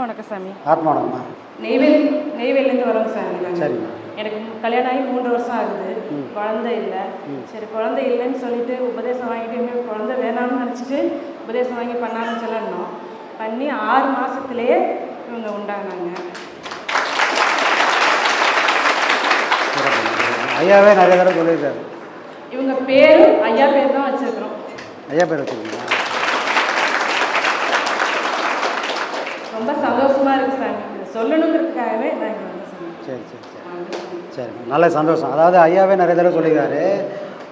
வணக்கம் சாமி. ஆத்மா வணக்கம்மா. நெய்வேலிலேருந்து வரோங்க சாமி. சரிம்மா. எனக்கு கல்யாணம் ஆகி 3 வருஷம் ஆகுது. குழந்தை இல்லை. சரி, குழந்தை இல்லைன்னு சொல்லிட்டு உபதேசம் வாங்கிட்டு குழந்தை வேணாம்னு நினச்சிட்டு உபதேசம் வாங்கி பண்ணான்னு சொல்லணும். பண்ணி 6 மாதத்துலேயே இவங்க உண்டானாங்க. ஐயாவே நிறைய தடவை சொல்லியிருக்காரு. இவங்க பேர் ஐயா பேர் தான் வச்சுருக்குறோம். ஐயா பேர் வச்சுருக்கீங்களா? ரொம்ப சந்தோஷமாக இருக்குது சாமி. இதை சொல்லணுங்கிறதுக்காகவே நான் இங்கே வந்து சொன்னேன். சரி சரி சரி சரி, நல்ல சந்தோஷம். அதாவது ஐயாவே நிறைய தடவை சொல்லியிருக்காரு,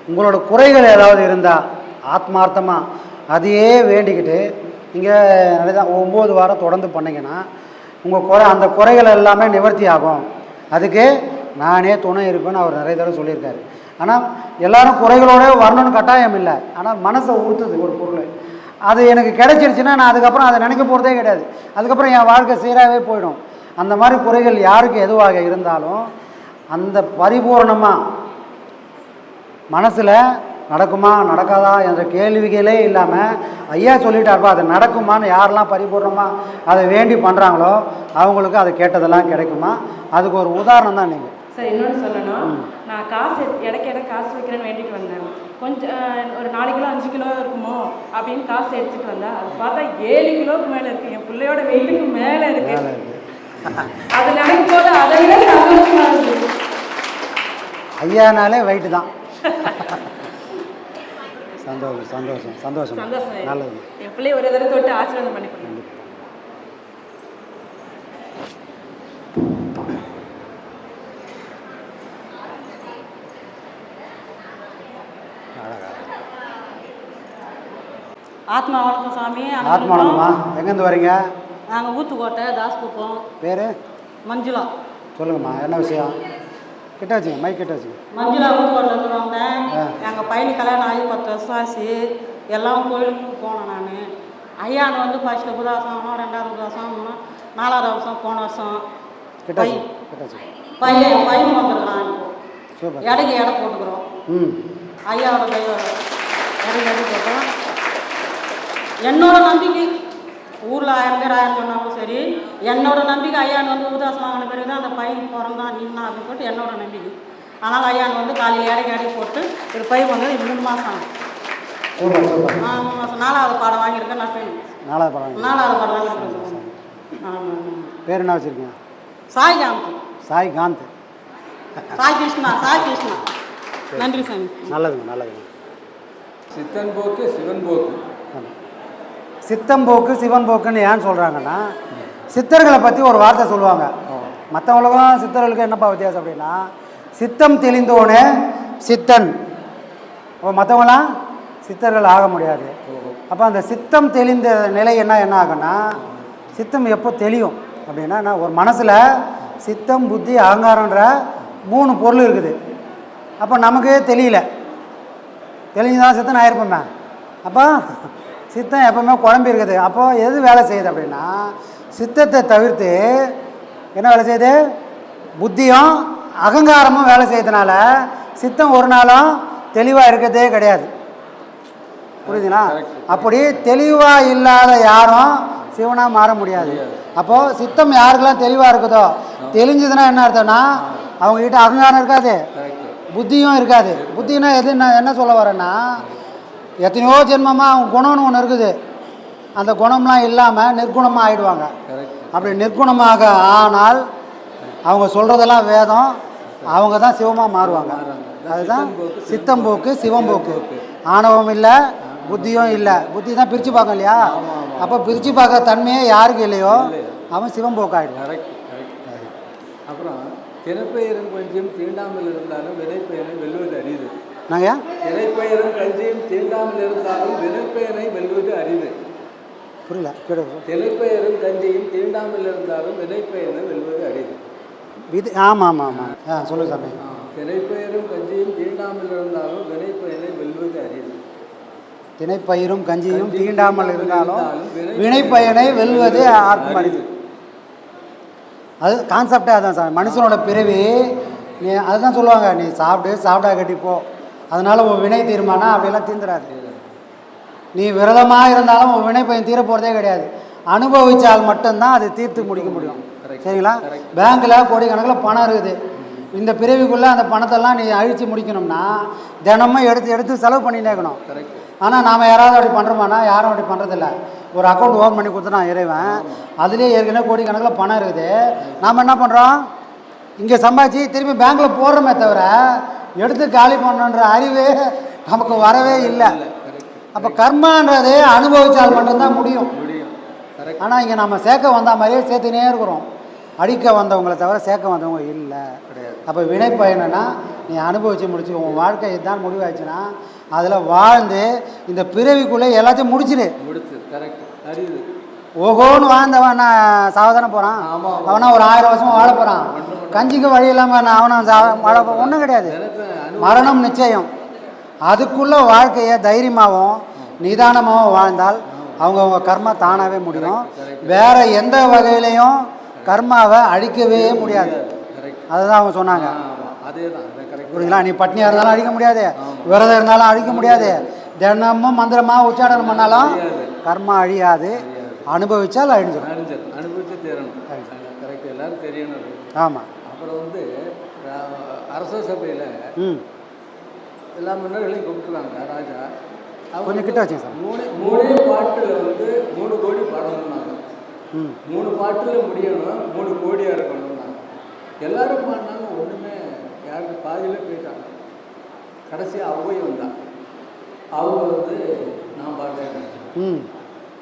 உங்களோட குறைகள் ஏதாவது இருந்தால் ஆத்மார்த்தமாக அதையே வேண்டிக்கிட்டு நீங்கள் நிறைய 9 வாரம் தொடர்ந்து பண்ணிங்கன்னா உங்கள் அந்த குறைகள் எல்லாமே நிவர்த்தி ஆகும். அதுக்கு நானே துணை இருப்பேன்னு அவர் நிறைய தடவை சொல்லியிருக்காரு. ஆனால் எல்லோரும் குறைகளோடு வரணும்னு கட்டாயம் இல்லை. ஆனால் மனசை ஊற்றுது ஒரு பொருள். அது எனக்கு கிடைச்சிருச்சுன்னா நான் அதுக்கப்புறம் அதை நினைக்க போகிறதே கிடையாது. அதுக்கப்புறம் என் வாழ்க்கை சீராகவே போயிடும். அந்த மாதிரி குறைகள் யாருக்கு எதுவாக இருந்தாலும் அந்த பரிபூர்ணமாக மனசில் நடக்குமா நடக்காதா என்ற கேள்விகளே இல்லாமல் ஐயா சொல்லிட்டாருப்பா அது நடக்குமான்னு யாரெல்லாம் பரிபூர்ணமாக அதை வேண்டி பண்ணுறாங்களோ அவங்களுக்கு அதை கேட்டதெல்லாம் கிடைக்குமா. அதுக்கு ஒரு உதாரணம் தான் நீங்கள். சார், இன்னொன்று சொல்லணும். நான் காசு இடைக்க காசு வைக்கிறேன்னு வேண்டிட்டு வந்தேன். கொஞ்சம் ஒரு 4 கிலோ 5 கிலோ இருக்குமோ அப்படின்னு காசு எடுத்துகிட்டு வந்தேன். அது பார்த்தா 7 கிலோவுக்கு மேலே இருக்குது. என் பிள்ளையோட வெயிட்டுக்கு மேலே இருக்குது. அது நினைக்கும் போது அதை விட சந்தோஷமாக இருக்குது. ஐயானாலே வெயிட்டு தான். சந்தோஷம் சந்தோஷம் சந்தோஷம் சந்தோஷம். நல்லது. என் பிள்ளைய ஒரு தடவை தொட்டு ஆசீர்வாதம் பண்ணி கொடுங்க. ஆத்மா வணக்கம் சாமி. ஆத்மா வணக்கம்மா. எங்கேருந்து வரீங்க? நாங்கள் ஊத்துக்கோட்டை தாஸ்குப்பம். பேர்? மஞ்சுளா. சொல்லுங்கம்மா, என்ன விஷயம்? கிட்ட வச்சுங்க, மைக் கிட்ட வச்சுங்க. மஞ்சுளா ஊத்துக்கோட்டைலேருந்து வந்தேன். எங்கள் பையனுக்கு கல்யாணம் ஆகி 10 வருஷம் ஆச்சு. எல்லாம் கோயிலுக்கு போனேன் நான். ஐயானு வந்து ஃபஸ்ட்டு புதாசம், 2வது புதாசம், 4வது வருஷம், போன வருஷம் பையன் வந்துருக்கலாம். இப்போ இடைக்கு எடை போட்டுக்கிறோம். ஐயாவோட கையோட இடைக்கு போட்டோம். என்னோட நம்பிக்கை ஊரில் 1000 பேர் 1000 சொன்னாலும் சரி, என்னோட நம்பிக்கை ஐயான் வந்து உதாசம் வாங்கின பிறகு தான் அந்த பையன் பிறந்தான் நின்னா அப்படின்னு சொல்லிட்டு என்னோட நம்பிக்கை. ஆனால் ஐயான் வந்து காலையில் இடைக்கு போட்டு ஒரு பையன் வந்து 3 மாதம் ஆகும். 3 மாதம் 4வது பாடம் வாங்கியிருக்கேன். நான் பையன் 4வது பாடம் வாங்கியிருக்கேன். பேர் என்ன வச்சுருக்கீங்க? சாய்காந்த். சாய்காந்த். சாய் கிருஷ்ணா. நன்றி சாமி. நல்லதுங்க நல்லதுங்க. சித்தன் போக்கு சிவன் போக்கு. சித்தம் போக்கு சிவன் போக்குன்னு ஏன்னு சொல்கிறாங்கன்னா, சித்தர்களை பற்றி ஒரு வார்த்தை சொல்லுவாங்க. மற்றவங்களுக்கும் சித்தர்களுக்கு என்னப்பா வித்தியாசம் அப்படின்னா, சித்தம் தெளிந்தோனே சித்தன். மற்றவங்களாம் சித்தர்கள் ஆக முடியாது. அப்போ அந்த சித்தம் தெளிந்த நிலை என்ன ஆகுன்னா, சித்தம் எப்போ தெளியும் அப்படின்னா, ஒரு மனசில் சித்தம் புத்தி அகங்காரன்ற 3 பொருள் இருக்குது. அப்போ நமக்கு தெளிஞ்சுதான் சித்தன் ஆயிருப்போமே. அப்போ சித்தம் எப்பவுமே குழம்பி இருக்குது. அப்போது எது வேலை செய்யுது அப்படின்னா, சித்தத்தை தவிர்த்து என்ன வேலை செய்யுது? புத்தியும் அகங்காரமும் வேலை செய்யறதுனால சித்தம் ஒரு நாளும் தெளிவாக இருக்கிறதே கிடையாது. புரியுதுங்களா? அப்படி தெளிவாக இல்லாத யாரும் சிவனாக மாற முடியாது. அப்போது சித்தம் யாருக்கெல்லாம் தெளிவாக இருக்குதோ, தெளிஞ்சதுன்னா என்ன அர்த்தம்னா அவங்ககிட்ட அகங்காரம் இருக்காது, புத்தியும் இருக்காது. புத்தினா எது என்ன சொல்ல வரேன்னா, எத்தனையோ ஜென்மமாக அவங்க குணம்னு ஒன்று இருக்குது. அந்த குணம்லாம் இல்லாமல் நிர்குணமாக ஆகிடுவாங்க. அப்படி நிர்குணமாக ஆனால் அவங்க சொல்கிறதெல்லாம் வேதம், அவங்க தான் சிவமாக மாறுவாங்க. அதுதான் சித்தம்போக்கு சிவம்போக்கு. ஆணவம் இல்லை, புத்தியும் இல்லை. புத்தி தான் பிரித்து பார்க்க இல்லையா? அப்போ பிரித்து பார்க்க தன்மையே யாருக்கு இல்லையோ அவன் சிவம்போக்கு ஆகிடுவான். அப்புறம் திறப்பெயரும் கொஞ்சம் தீண்டாமல் இருந்தாலும் வினைப்பெயரை வெல்வது அரிது. நாங்கள் திரைப்பெயரும் கஞ்சியும் தீண்டாமல் இருந்தாலும் வினைப்பெயரை வெல்வது அரிது. புரியல. திரைப்பெயரும் கஞ்சியும் தீண்டாமல் இருந்தாலும் வினைப்பெயரை வெல்வது அரிது. ஆமாம் ஆமாம் சொல்லுங்க சாமி. திரைப்பெயரும் கஞ்சியும் தீண்டாமல் இருந்தாலும் வினைப்பெயரை வெல்வது அரிது. திணைப்பயிரும் கஞ்சியும் தீண்டாமல் இருந்தாலும் வினைப்பயனை வெல்வது யாருக்கும் அரிது. அது கான்செப்டே அதுதான் சார். மனுஷனோட பிறவி நீ அதுதான் சொல்லுவாங்க, நீ சாப்பிடா கட்டிப்போ, அதனால் உன் வினை தீர்மானா அப்படிலாம் தீர்ந்துடாது. நீ விரதமாக இருந்தாலும் உன் வினை பயன் தீர போகிறதே கிடையாது. அனுபவித்தால் மட்டும்தான் அது தீர்த்து முடிக்க முடியும். சரிங்களா? பேங்க்கில் கோடிக்கணக்கில் பணம் இருக்குது. இந்த பிறவிக்குள்ளே அந்த பணத்தெல்லாம் நீ அழித்து முடிக்கணும்னா தினமும் எடுத்து செலவு பண்ணினே இருக்கணும். ஆனால் நாம் யாராவது அப்படி பண்ணுறோமானா யாரும் அப்படி பண்ணுறதில்ல. ஒரு அக்கௌண்ட் ஓப்பன் பண்ணி கொடுத்துட்டான் இறைவன், அதுலேயே ஏற்கனவே கோடிக்கணக்கில் பணம் இருக்குது. நாம் என்ன பண்ணுறோம், இங்கே சம்பாதிச்சு திரும்பி பேங்க்கில் போடுறோமே தவிர எடுத்து காலி பண்ணணுன்ற அறிவே நமக்கு வரவே இல்லை. அப்போ கர்மான்றது அனுபவித்தால் மட்டும்தான் முடியும். ஆனால் இங்கே நம்ம சேர்க்க வந்த மாதிரியே சேர்த்துனே இருக்கிறோம். அடிக்க வந்தவங்களை தவிர சேர்க்க வந்தவங்க இல்லை. அப்போ வினை பயனா நீ அனுபவித்து முடிச்சு உன் வாழ்க்கை இதுதான் முடிவாயிடுச்சுன்னா அதில் வாழ்ந்து இந்த பிறவிக்குள்ளே எல்லாத்தையும் முடிச்சிடு. ஓஹோன்னு வாழ்ந்தவன் சாவதானே போகிறான். அவனா ஒரு 1000 வருஷமாக வாழ போகிறான். கஞ்சிக்கு வழி இல்லாமல் அவனும் வாழ ஒன்றும் கிடையாது. மரணம் நிச்சயம். அதுக்குள்ளே வாழ்க்கையை தைரியமாகவும் நிதானமாகவும் வாழ்ந்தால் அவங்கவுங்க கர்மா தானாகவே முடியும். வேறு எந்த வகையிலையும் கர்மாவை அழிக்கவே முடியாது. அதுதான் அவங்க சொன்னாங்க. புரியுங்களா? நீ பட்னியாக இருந்தாலும் அழிக்க முடியாது, விரதம் இருந்தாலும் அழிக்க முடியாது, தினமும் மந்திரமாக உச்சாடனம் பண்ணாலும் கர்மா அழியாது. அனுபவிச்சால் அழிஞ்சிடும். அனுபவிச்சு தெரியணும். எல்லாரும் தெரியணும். ஆமாம். அப்புறம் அரச சபையில் எல்லா மன்னர்களையும் கூப்பிட்டுருக்காங்க. ராஜா கொஞ்சம் கிட்ட வச்சுங்க சார். மூணே பாட்டில் 3 கோடி பாடணும்னாங்க. 3 பாட்டில் முடியணும், 3 கோடியாக இருக்கணும்னாங்க. எல்லாரும் பாடினாங்க, ஒன்றுமே யாருக்கு பாதியில் போயிட்டாங்க. கடைசி அவ்வை வந்தாங்க. அவங்க நான் பாடுறேன்,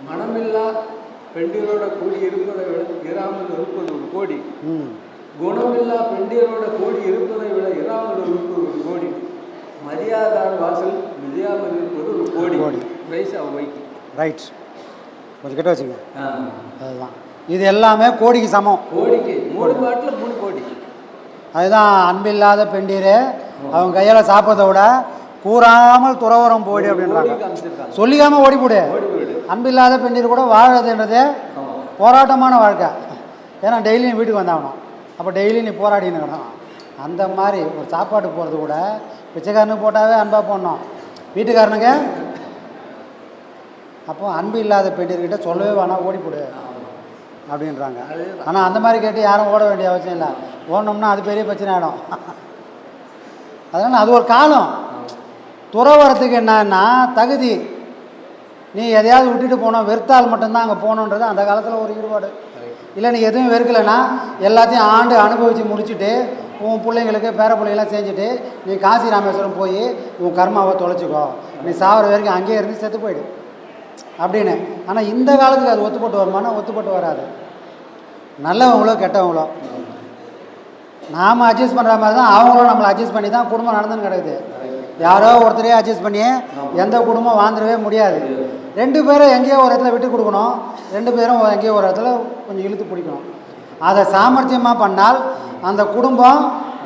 மனமில்லா பெண்டியரோட கூடி இருப்பதை விட இராமல் இருப்பது 1 கோடி, குணமில்லா பெண்டியரோட கூடி இருப்பதை விட இராமல் இருப்பது 1 கோடி, மரியாதார் வாசல் மிதியாமல் இருப்பது 1 கோடி. பிரைஸ் அவ்வைக்கு. ரைட், கொஞ்சம் கிட்ட வச்சுங்க. அதுதான் இது எல்லாமே கோடிக்கு சமம். கோடிக்கு 3 பாட்டில் 3 கோடி. அதுதான் அன்பில்லாத பெண்டீர் அவங்க கையால் சாப்பிட்றத விட கூறாமல் துறவரம் போயிடு அப்படின்றாங்க. சொல்லிக்காமல் ஓடி போடு. அன்பில்லாத பெண்டீர் கூட வாழறதுன்றது போராட்டமான வாழ்க்கை. ஏன்னா டெய்லி வீட்டுக்கு வந்தாகணும். அப்போ டெய்லி நீ போராடின்னு இருக்கணும். அந்த மாதிரி ஒரு சாப்பாட்டு போகிறது கூட பிச்சைக்காரனுக்கு போட்டாவே அன்பாக போடணும், வீட்டுக்காரனுங்க. அப்போ அன்பு இல்லாத பெண்டீர்கிட்ட சொல்லவே வேணாம், ஓடி போடு அப்படின்றாங்க. ஆனால் அந்த மாதிரி கேட்டு யாரும் ஓட வேண்டிய அவசியம் இல்லை. ஓடணும்னா அது பெரிய பிரச்சனை ஆகிடும். அதனால் அது ஒரு காலம். துறவரத்துக்கு என்னன்னா தகுதி. நீ எதையாவது விட்டுட்டு போனோம், வெறுத்தால் மட்டும்தான் அங்கே போகணுன்றது அந்த காலத்தில் ஒரு ஈடுபாடு. இல்லை நீ எதுவும் வெறுக்கலைன்னா எல்லாத்தையும் ஆண்டு அனுபவித்து முடிச்சுட்டு உன் பிள்ளைங்களுக்கு பேர பிள்ளைங்களாம் செஞ்சுட்டு நீ காசி ராமேஸ்வரம் போய் உன் கர்மாவை தொலைச்சிக்கோ, நீ சாகிற வரைக்கும் அங்கேயே இருந்து செத்து போயிடு அப்படின்னு. ஆனால் இந்த காலத்துக்கு அது ஒத்துப்பட்டு வருமானா ஒத்துப்பட்டு வராது. நல்லவங்களோ கெட்டவங்களோ நாம் அட்ஜஸ்ட் பண்ணுற மாதிரி தான் அவங்களும் நம்மளை அட்ஜஸ்ட் பண்ணி தான் குடும்பம் நடந்துன்னு கிடக்குது. யாரோ ஒருத்தரையே அட்ஜஸ்ட் பண்ணி எந்த குடும்பம் வாழ்ந்துடவே முடியாது. 2 பேரும் எங்கேயோ ஒரு இடத்துல விட்டு கொடுக்கணும், 2 பேரும் எங்கேயோ ஒரு இடத்துல கொஞ்சம் இழுத்து பிடிக்கணும். அதை சாமர்த்தியமாக பண்ணால் அந்த குடும்பம்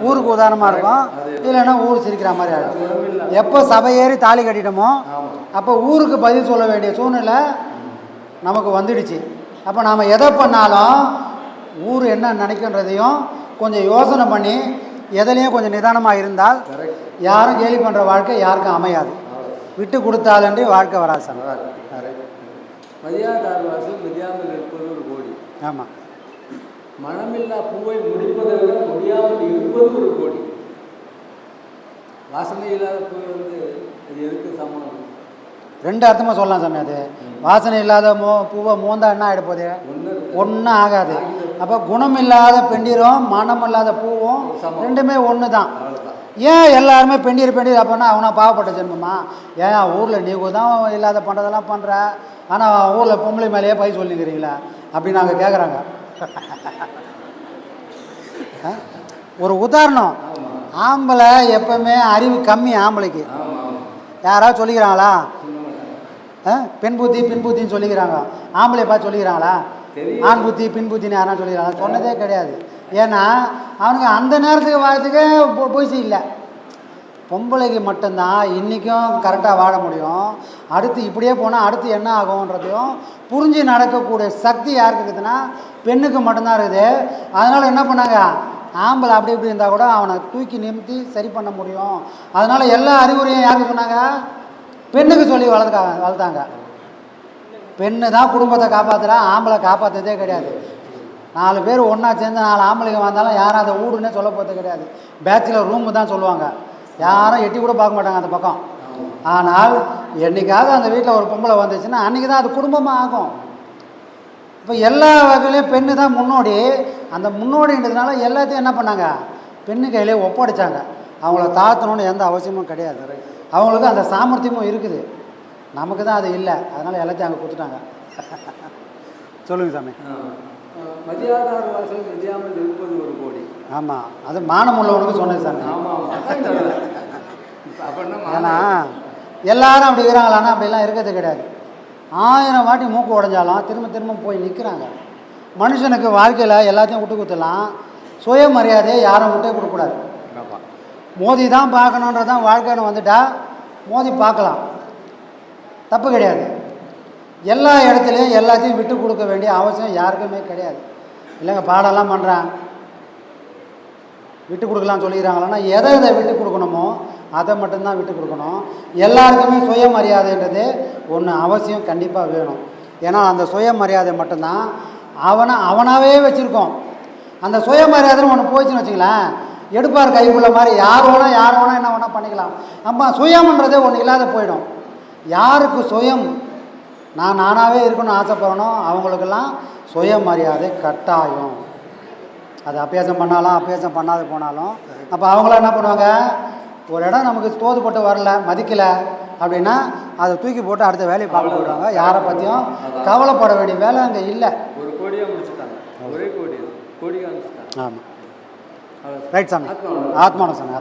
ஊருக்கு உதாரணமாக இருக்கும். இல்லைன்னா ஊர் சிரிக்கிற மாதிரி ஆகிடும். எப்போ சபை ஏறி தாலி கட்டிட்டோமோ அப்போ ஊருக்கு பதில் சொல்ல வேண்டிய சூழ்நிலை நமக்கு வந்துடுச்சு. அப்போ நாம் எதை பண்ணாலும் ஊர் என்ன நினைக்கின்றதையும் கொஞ்சம் யோசனை பண்ணி எதுலேயும் கொஞ்சம் நிதானமாக இருந்தால் யாரும் கேலி பண்ணுற வாழ்க்கை யாருக்கும் அமையாது. விட்டு கொடுத்தாலன்றி வாழ்க்கை வராது சார். மரியாதார் வாசல் மிதியாமல் இருப்பது 1 கோடி. ஆமாம். மனமில்லா பூவை முடிப்பதை விட முடியாமல் இருப்பது 1 கோடி. வாசனை இல்லாத பூ அது எதுக்கு சமம்? 2 அர்த்தமாக சொல்லலாம் சாமி. அது வாசனை இல்லாத பூவை மோந்தா என்ன ஆகிட போகுது? ஒன்றும் ஆகாது. அப்போ குணம் இல்லாத பெண்டீரும் மனம் இல்லாத பூவும் 2மே ஒன்று தான். ஏன் எல்லாருமே பெண்டீர் அப்போனா அவனா பாவப்பட்ட ஜென்மமா? ஏன் ஊரில் நீ தான் இல்லாத பண்ணுறதெல்லாம் பண்ணுற, ஆனால் ஊரில் பொம்பளை மேலேயே பை சொல்லிக்கிறீங்களா அப்படின்னு நாங்கள் கேட்குறாங்க. ஒரு உதாரணம், ஆம்பளை எப்பவுமே அறிவு கம்மி. ஆம்பளைக்கு யாராவது சொல்லிக்கிறாங்களா? பெண் புத்தி பின் புத்தின்னு சொல்லிக்கிறாங்க. ஆம்பளை பார்த்து சொல்லிக்கிறாங்களா? ஆண் புத்தி பின் புத்தின்னு யாரா சொல்லிக்கிறாங்க? சொன்னதே கிடையாது. ஏன்னா அவனுக்கு அந்த நேரத்துக்கு வாழ்றதுக்கே போய்ச்சி இல்லை. பொம்பளைக்கு மட்டும்தான் இன்றைக்கும் கரெக்டாக வாழ முடியும். அடுத்து இப்படியே போனால் அடுத்து என்ன ஆகும்ன்றதையும் புரிஞ்சு நடக்கக்கூடிய சக்தி யாருக்கு இருக்குதுன்னா பெண்ணுக்கு மட்டும்தான் இருக்குது. அதனால் என்ன பண்ணாங்க, ஆம்பளை அப்படி இப்படி இருந்தால் கூட அவனை தூக்கி நிமித்தி சரி பண்ண முடியும். அதனால் எல்லா அறிவுரையும் யாருக்கு சொன்னாங்க? பெண்ணுக்கு சொல்லி வளர்த்தாங்க. பெண்ணு தான் குடும்பத்தை காப்பாற்றுறா, ஆம்பளை காப்பாற்றதே கிடையாது. 4 பேர் ஒன்றா சேர்ந்து 4 ஆம்பளைங்க வந்தாலும் யாரும் அதை ஊடுன்னே சொல்ல போகிறது கிடையாது. பேச்சுலர் ரூமு தான் சொல்லுவாங்க. யாரும் எட்டி கூட பார்க்க மாட்டாங்க அந்த பக்கம். ஆனால் என்றைக்காவது அந்த வீட்டில் ஒரு பொம்பளை வந்துச்சுன்னா அன்றைக்கி தான் அது குடும்பமாக ஆகும். இப்போ எல்லா வகையிலையும் பெண்ணு தான் முன்னோடி. அந்த முன்னோடின்றதுனால எல்லாத்தையும் என்ன பண்ணாங்க, பெண்ணு கையிலே ஒப்படைச்சாங்க. அவங்கள தாழ்த்தணும்னு எந்த அவசியமும் கிடையாது. அவங்களுக்கு அந்த சாமர்த்தியமும் இருக்குது. நமக்கு தான் அது இல்லை. அதனால் எல்லாத்தையும் அங்கே கொடுத்துட்டாங்க. சொல்லுங்கள் சாமி. மதியாதார வாசல் மிதியாமல் இருப்பது 1 கோடி. ஆமாம், அது மானம் உள்ளவனுக்கு சொன்னது சாமி. ஆமாம். ஏன்னா எல்லாரும் அப்படி இருக்கிறாங்களான்னா அப்படிலாம் இருக்கிறது கிடையாது. 1000 வாட்டி மூக்கு உடஞ்சாலும் திரும்ப திரும்ப போய் நிற்கிறாங்க. மனுஷனுக்கு வாழ்க்கையில் எல்லாத்தையும் விட்டு கொடுத்துடலாம். சுயமரியாதையை யாரும் விட்டே கொடுக்கக்கூடாது. மோதி தான் பார்க்கணுன்றதான் வாழ்க்கைன்னு வந்துட்டா மோதி பார்க்கலாம், தப்பு கிடையாது. எல்லா இடத்துலையும் எல்லாத்தையும் விட்டு கொடுக்க வேண்டிய அவசியம் யாருக்குமே கிடையாது. இல்லைங்க பாடெல்லாம் பண்ணுறேன் விட்டு கொடுக்கலாம்னு சொல்லிக்கிறாங்களா, எதை எதை விட்டு கொடுக்கணுமோ அதை மட்டும்தான் விட்டு கொடுக்கணும். எல்லாருக்குமே சுயமரியாதைன்றது ஒன்று அவசியம், கண்டிப்பாக வேணும். ஏன்னா அந்த சுயமரியாதை மட்டும்தான் அவனாகவே வச்சுருக்கோம். அந்த சுயமரியாதைன்னு ஒன்று போயிடுச்சுன்னு வச்சுங்களேன், எடுப்பார் கைக்குள்ள மாதிரி யார் வேணால் என்ன வேணால் பண்ணிக்கலாம். நம்ம சுயம்ன்றதே ஒன்று இல்லாத போயிடும். யாருக்கு சுயம் நானாகவே இருக்கணும்னு ஆசைப்படணும், அவங்களுக்கெல்லாம் சுயமரியாதை கட்டாயம். அது அபியாசம் பண்ணாலும் அபியாசம் பண்ணாத போனாலும் அப்போ அவங்களாம் என்ன பண்ணுவாங்க, ஒரு இடம் நமக்கு தோதுப்பட்டு வரல, மதிக்கலை அப்படின்னா அதை தூக்கி போட்டு அடுத்த வேலையை பார்க்க போயிடுவாங்க. யாரை பற்றியும் கவலைப்பட வேண்டிய வேலை அங்கே இல்லை. 1 கோடியாக முடிச்சுட்டாங்க. ஒரே கோடியாக முடிச்சுட்டாங்க. ஆமாம், ரைட் சாமி. ஆத்மானம் சாமி.